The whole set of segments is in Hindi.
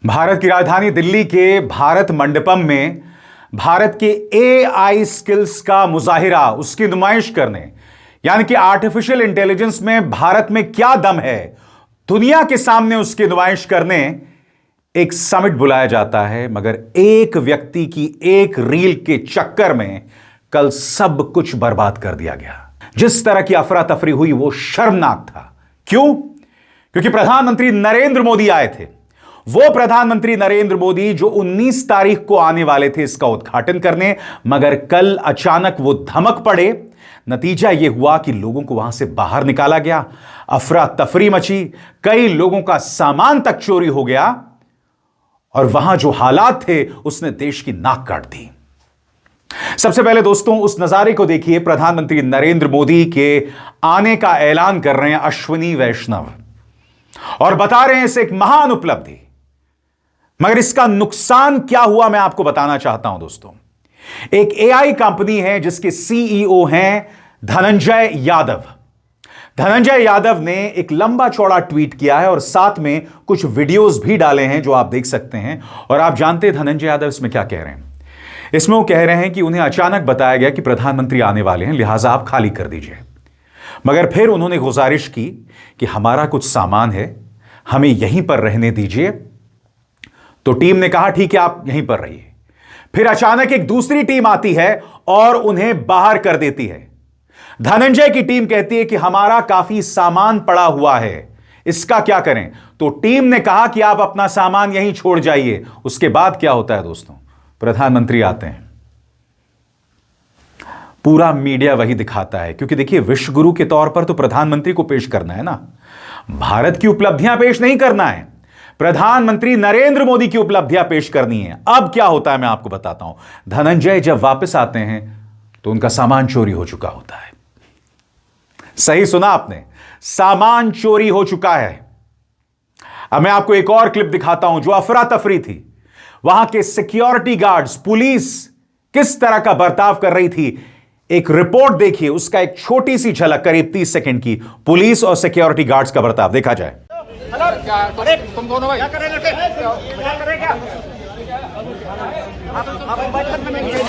भारत की राजधानी दिल्ली के भारत मंडपम में भारत के एआई स्किल्स का मुजाहिरा, उसकी नुमाइश करने, यानी कि आर्टिफिशियल इंटेलिजेंस में भारत में क्या दम है, दुनिया के सामने उसकी नुमाइश करने एक समिट बुलाया जाता है। मगर एक व्यक्ति की एक रील के चक्कर में कल सब कुछ बर्बाद कर दिया गया। जिस तरह की अफरा तफरी हुई वो शर्मनाक था। क्यों? क्योंकि प्रधानमंत्री नरेंद्र मोदी आए थे। वो प्रधानमंत्री नरेंद्र मोदी जो 19 तारीख को आने वाले थे इसका उद्घाटन करने, मगर कल अचानक वो धमक पड़े। नतीजा यह हुआ कि लोगों को वहां से बाहर निकाला गया, अफरा तफरी मची, कई लोगों का सामान तक चोरी हो गया और वहां जो हालात थे उसने देश की नाक काट दी। सबसे पहले दोस्तों उस नजारे को देखिए। प्रधानमंत्री नरेंद्र मोदी के आने का ऐलान कर रहे हैं अश्विनी वैष्णव और बता रहे हैं इसे एक महान उपलब्धि। मगर इसका नुकसान क्या हुआ मैं आपको बताना चाहता हूं दोस्तों। एक एआई कंपनी है जिसके सीईओ हैं धनंजय यादव। धनंजय यादव ने एक लंबा चौड़ा ट्वीट किया है और साथ में कुछ वीडियोस भी डाले हैं जो आप देख सकते हैं। और आप जानते हैं धनंजय यादव इसमें क्या कह रहे हैं। इसमें वो कह रहे हैं कि उन्हें अचानक बताया गया कि प्रधानमंत्री आने वाले हैं, लिहाजा आप खाली कर दीजिए। मगर फिर उन्होंने गुजारिश की कि हमारा कुछ सामान है, हमें यहीं पर रहने दीजिए। तो टीम ने कहा ठीक है आप यहीं पर रहिए। फिर अचानक एक दूसरी टीम आती है और उन्हें बाहर कर देती है। धनंजय की टीम कहती है कि हमारा काफी सामान पड़ा हुआ है, इसका क्या करें? तो टीम ने कहा कि आप अपना सामान यहीं छोड़ जाइए। उसके बाद क्या होता है दोस्तों? प्रधानमंत्री आते हैं, पूरा मीडिया वही दिखाता है, क्योंकि देखिए विश्व गुरु के तौर पर तो प्रधानमंत्री को पेश करना है ना, भारत की उपलब्धियां पेश नहीं करना है। प्रधानमंत्री नरेंद्र मोदी की उपलब्धियां पेश करनी है। अब क्या होता है मैं आपको बताता हूं। धनंजय जब वापस आते हैं तो उनका सामान चोरी हो चुका होता है। सही सुना आपने, सामान चोरी हो चुका है। अब मैं आपको एक और क्लिप दिखाता हूं जो अफरा तफरी थी। वहां के सिक्योरिटी गार्ड्स, पुलिस किस तरह का बर्ताव कर रही थी, एक रिपोर्ट देखिए। उसका एक छोटी सी झलक, करीब 30 सेकंड की, पुलिस और सिक्योरिटी गार्ड्स का बर्ताव देखा जाए। तुम दोनों भाई क्या कर रहे क्या?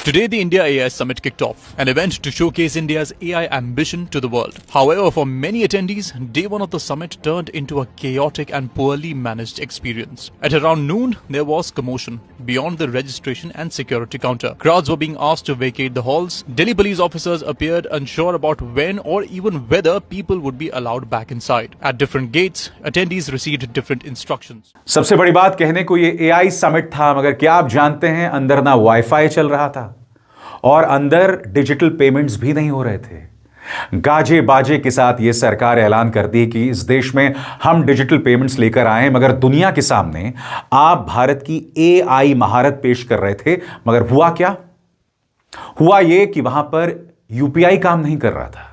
Today, the India AI Summit kicked off, an event to showcase India's AI ambition to the world. However, for many attendees, day one of the summit turned into a chaotic and poorly managed experience. At around noon, there was commotion beyond the registration and security counter. Crowds were being asked to vacate the halls. Delhi police officers appeared unsure about when or even whether people would be allowed back inside. At different gates, attendees received different instructions. सबसे बड़ी बात कहने को ये एआई समिट था, मगर क्या आप जानते हैं अंदर ना वाईफाई चल रहा था और अंदर डिजिटल पेमेंट्स भी नहीं हो रहे थे। गाजे बाजे के साथ यह सरकार ऐलान कर दी कि इस देश में हम डिजिटल पेमेंट्स लेकर आए, मगर दुनिया के सामने आप भारत की एआई महारत पेश कर रहे थे। मगर हुआ क्या? हुआ यह कि वहां पर यूपीआई काम नहीं कर रहा था,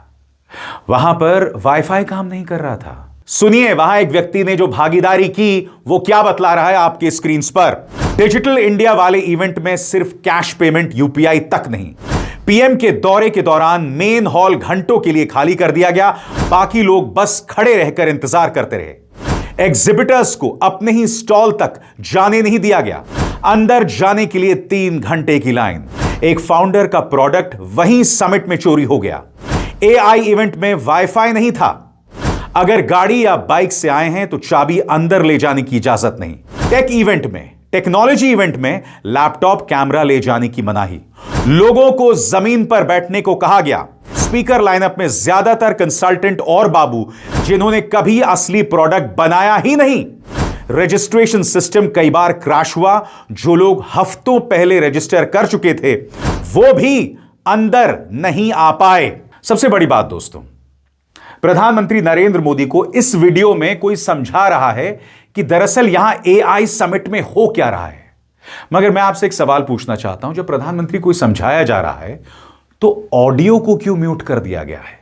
वहां पर वाईफाई काम नहीं कर रहा था। सुनिए वहां एक व्यक्ति ने जो भागीदारी की वो क्या बतला रहा है आपके स्क्रीन पर। डिजिटल इंडिया वाले इवेंट में सिर्फ कैश पेमेंट, यूपीआई तक नहीं, पीएम के दौरे के दौरान मेन हॉल घंटों के लिए खाली कर दिया गया। बाकी लोग बस खड़े रहकर इंतजार करते रहे। एग्जिबिटर्स को अपने ही स्टॉल तक जाने नहीं दिया गया। अंदर जाने के लिए 3 घंटे की लाइन। एक फाउंडर का प्रोडक्ट वहीं समिट में चोरी हो गया। एआई इवेंट में वाईफाई नहीं था। अगर गाड़ी या बाइक से आए हैं तो चाबी अंदर ले जाने की इजाजत नहीं। टेक इवेंट में, टेक्नोलॉजी इवेंट में लैपटॉप, कैमरा ले जाने की मनाही। लोगों को जमीन पर बैठने को कहा गया। स्पीकर लाइनअप में ज्यादातर कंसल्टेंट और बाबू जिन्होंने कभी असली प्रोडक्ट बनाया ही नहीं। रजिस्ट्रेशन सिस्टम कई बार क्रैश हुआ। जो लोग हफ्तों पहले रजिस्टर कर चुके थे वो भी अंदर नहीं आ पाए। सबसे बड़ी बात दोस्तों, प्रधानमंत्री नरेंद्र मोदी को इस वीडियो में कोई समझा रहा है कि दरअसल यहां एआई समिट में हो क्या रहा है। मगर मैं आपसे एक सवाल पूछना चाहता हूं, जब प्रधानमंत्री को समझाया जा रहा है तो ऑडियो को क्यों म्यूट कर दिया गया है?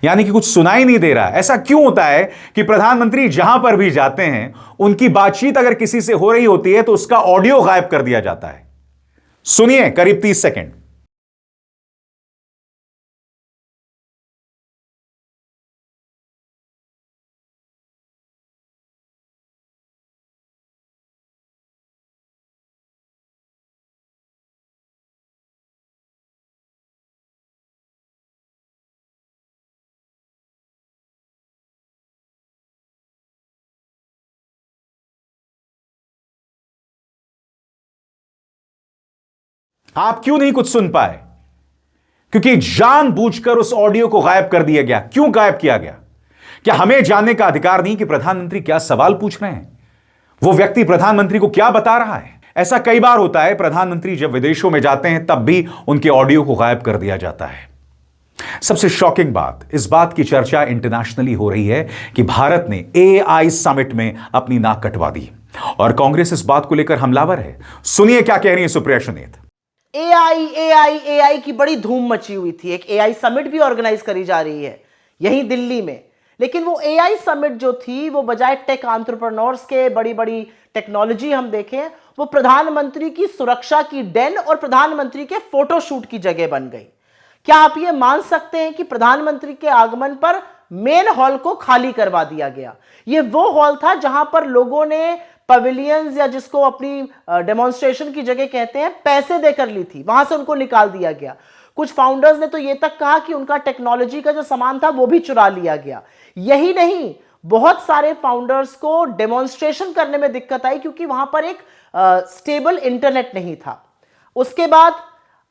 यानी कि कुछ सुनाई नहीं दे रहा है। ऐसा क्यों होता है कि प्रधानमंत्री जहां पर भी जाते हैं उनकी बातचीत अगर किसी से हो रही होती है तो उसका ऑडियो गायब कर दिया जाता है? सुनिए करीब 30 सेकंड। आप क्यों नहीं कुछ सुन पाए? क्योंकि जानबूझकर उस ऑडियो को गायब कर दिया गया। क्यों गायब किया गया? क्या हमें जानने का अधिकार नहीं कि प्रधानमंत्री क्या सवाल पूछ रहे हैं? वो व्यक्ति प्रधानमंत्री को क्या बता रहा है? ऐसा कई बार होता है, प्रधानमंत्री जब विदेशों में जाते हैं तब भी उनके ऑडियो को गायब कर दिया जाता है। सबसे शॉकिंग बात, इस बात की चर्चा इंटरनेशनली हो रही है कि भारत ने एआई समिट में अपनी नाक कटवा दी और कांग्रेस इस बात को लेकर हमलावर है। सुनिए क्या कह रही है Supriya Sunit. AI AI AI की बड़ी धूम मची हुई थी। एक एआई समिट भी ऑर्गेनाइज करी जा रही है यहीं दिल्ली में, लेकिन वो एआई समिट जो थी वो बजाय टेक एंटरप्रेन्योर्स के, बड़ी बड़ी टेक्नोलॉजी हम देखें, वो प्रधानमंत्री की सुरक्षा की डेन और प्रधानमंत्री के फोटोशूट की जगह बन गई। क्या आप ये मान सकते हैं कि प्रधानमंत्री के आगमन पर मेन हॉल को खाली करवा दिया गया? ये वो हॉल था जहां पर लोगों ने पवेलियंस, या जिसको अपनी डेमोन्स्ट्रेशन की जगह कहते हैं, पैसे देकर ली थी, वहां से उनको निकाल दिया गया। कुछ फाउंडर्स ने तो ये तक कहा कि उनका टेक्नोलॉजी का जो सामान था वो भी चुरा लिया गया। यही नहीं, बहुत सारे फाउंडर्स को डेमोन्स्ट्रेशन करने में दिक्कत आई क्योंकि वहां पर एक स्टेबल इंटरनेट नहीं था। उसके बाद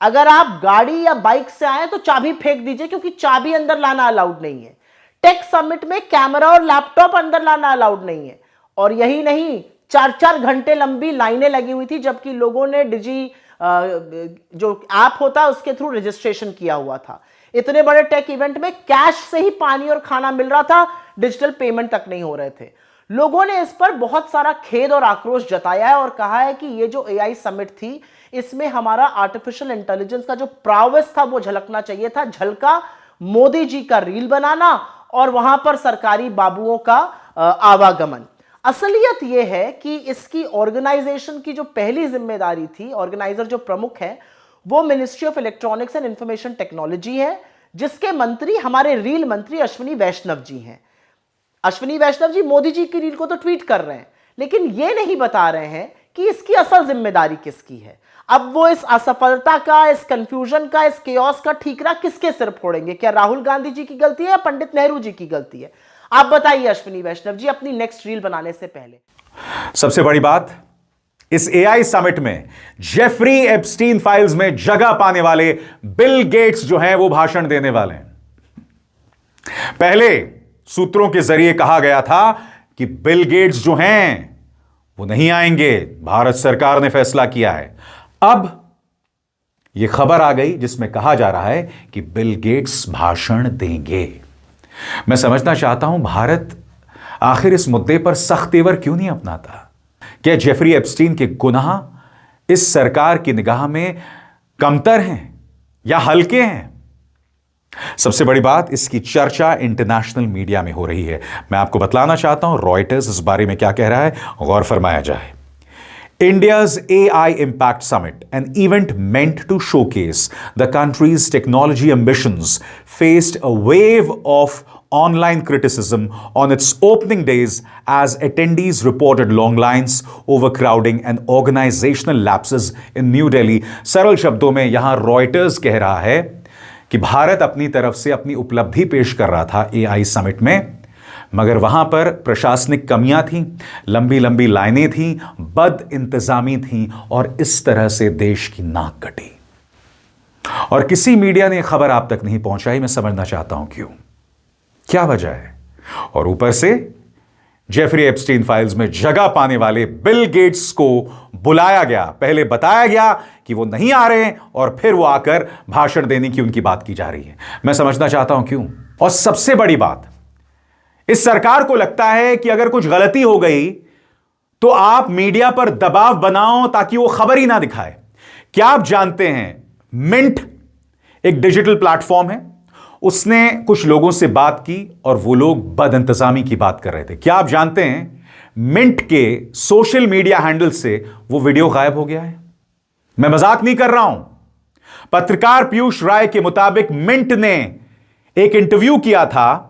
अगर आप गाड़ी या बाइक से आए तो चाबी फेंक दीजिए क्योंकि चाबी अंदर लाना अलाउड नहीं है। टेक समिट में कैमरा और लैपटॉप अंदर लाना अलाउड नहीं है। और यही नहीं, 4-4 घंटे लंबी लाइनें लगी हुई थी, जबकि लोगों ने जो ऐप होता है उसके थ्रू रजिस्ट्रेशन किया हुआ था। इतने बड़े टेक इवेंट में कैश से ही पानी और खाना मिल रहा था, डिजिटल पेमेंट तक नहीं हो रहे थे। लोगों ने इस पर बहुत सारा खेद और आक्रोश जताया है और कहा है कि ये जो एआई समिट थी, इसमें हमारा आर्टिफिशियल इंटेलिजेंस का जो प्रावस था वो झलकना चाहिए था। झलका मोदी जी का रील बनाना और वहां पर सरकारी बाबुओं का आवागमन। असलियत यह है कि इसकी ऑर्गेनाइजेशन की जो पहली जिम्मेदारी थी, ऑर्गेनाइजर जो प्रमुख है, वो ministry of electronics and information technology है, जिसके मंत्री हमारे रील मंत्री अश्विनी वैष्णव जी हैं। अश्विनी वैष्णव जी मोदी जी की रील को तो ट्वीट कर रहे हैं, लेकिन ये नहीं बता रहे हैं कि इसकी असल जिम्मेदारी किसकी है। अब वो इस असफलता का, इस कंफ्यूजन का, इस केओस का ठीकरा किसके सिर फोड़ेंगे? क्या राहुल गांधी जी की गलती है या पंडित नेहरू जी की गलती है? आप बताइए अश्विनी वैष्णव जी, अपनी नेक्स्ट रील बनाने से पहले। सबसे बड़ी बात, इस एआई समिट में जेफरी एप्स्टीन फाइल्स में जगह पाने वाले बिल गेट्स जो हैं वो भाषण देने वाले हैं। पहले सूत्रों के जरिए कहा गया था कि बिल गेट्स जो हैं वो नहीं आएंगे, भारत सरकार ने फैसला किया है। अब यह खबर आ गई जिसमें कहा जा रहा है कि बिल गेट्स भाषण देंगे। मैं समझना चाहता हूं, भारत आखिर इस मुद्दे पर सख्त तेवर क्यों नहीं अपनाता? क्या जेफरी एप्स्टीन के गुनाह इस सरकार की निगाह में कमतर हैं या हल्के हैं? सबसे बड़ी बात, इसकी चर्चा इंटरनेशनल मीडिया में हो रही है। मैं आपको बतलाना चाहता हूं रॉयटर्स इस बारे में क्या कह रहा है, गौर फरमाया जाए। India's AI Impact Summit, an event meant to showcase the country's technology ambitions, faced a wave of online criticism on its opening days as attendees reported long lines, overcrowding and organizational lapses in New Delhi. सरल शब्दों में यहां रॉयटर्स कह रहा है कि भारत अपनी तरफ से अपनी उपलब्धि पेश कर रहा था एआई समिट में, मगर वहां पर प्रशासनिक कमियां थीं, लंबी लंबी लाइनें थीं, बद इंतजामी थीं और इस तरह से देश की नाक कटी और किसी मीडिया ने खबर आप तक नहीं पहुंचाई। मैं समझना चाहता हूं क्यों, क्या वजह है? और ऊपर से जेफरी एप्स्टीन फाइल्स में जगह पाने वाले बिल गेट्स को बुलाया गया, पहले बताया गया कि वो नहीं आ रहे हैं और फिर वो आकर भाषण देने की उनकी बात की जा रही है। मैं समझना चाहता हूं क्यों। और सबसे बड़ी बात, इस सरकार को लगता है कि अगर कुछ गलती हो गई तो आप मीडिया पर दबाव बनाओ ताकि वो खबर ही ना दिखाए। क्या आप जानते हैं, मिंट एक डिजिटल प्लेटफॉर्म है, उसने कुछ लोगों से बात की और वो लोग बदइंतजामी की बात कर रहे थे। क्या आप जानते हैं मिंट के सोशल मीडिया हैंडल से वो वीडियो गायब हो गया है? मैं मजाक नहीं कर रहा हूं। पत्रकार पीयूष राय के मुताबिक मिंट ने एक इंटरव्यू किया था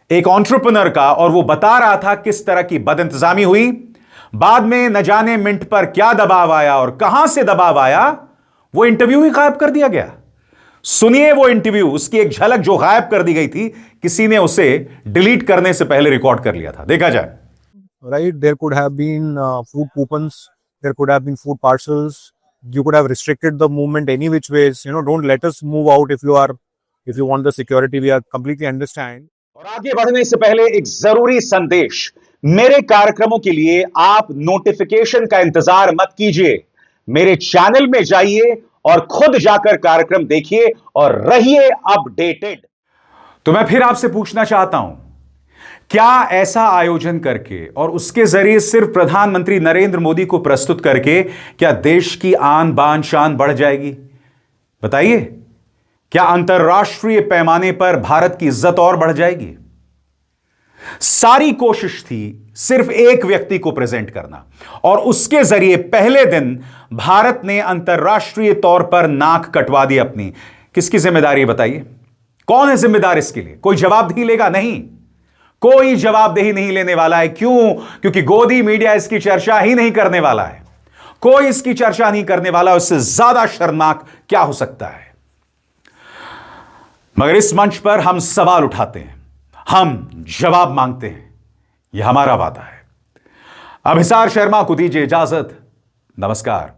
एक एंटरप्रेन्योर का और वो बता रहा था किस तरह की बदइंतजामी हुई। बाद में न जाने मिंट पर क्या दबाव आया और कहां से दबाव आया, वो इंटरव्यू ही गायब कर दिया गया। सुनिए वो इंटरव्यू, उसकी एक झलक जो गायब कर दी गई थी, किसी ने उसे डिलीट करने से पहले रिकॉर्ड कर लिया था। देखा जाए। Right, there could have been food coupons, there could have been food parcels, you could have restricted the movement any which ways. Don't let us move out if you want the security. We are completely understand. और आगे बढ़ने से पहले एक जरूरी संदेश, मेरे कार्यक्रमों के लिए आप नोटिफिकेशन का इंतजार मत कीजिए, मेरे चैनल में जाइए और खुद जाकर कार्यक्रम देखिए और रहिए अपडेटेड। तो मैं फिर आपसे पूछना चाहता हूं, क्या ऐसा आयोजन करके और उसके जरिए सिर्फ प्रधानमंत्री नरेंद्र मोदी को प्रस्तुत करके क्या देश की आन बान शान बढ़ जाएगी? बताइए, क्या अंतर्राष्ट्रीय पैमाने पर भारत की इज्जत और बढ़ जाएगी? सारी कोशिश थी सिर्फ एक व्यक्ति को प्रेजेंट करना और उसके जरिए पहले दिन भारत ने अंतर्राष्ट्रीय तौर पर नाक कटवा दी अपनी। किसकी जिम्मेदारी है बताइए? कौन है जिम्मेदार इसके लिए? कोई जवाबदेही लेगा? नहीं, कोई जवाबदेही नहीं लेने वाला है। क्यों? क्योंकि गोदी मीडिया इसकी चर्चा ही नहीं करने वाला है। कोई इसकी चर्चा नहीं करने वाला। उससे ज्यादा शर्मनाक क्या हो सकता है? मगर इस मंच पर हम सवाल उठाते हैं, हम जवाब मांगते हैं, यह हमारा वादा है। अभिसार शर्मा को दीजिए इजाजत। नमस्कार।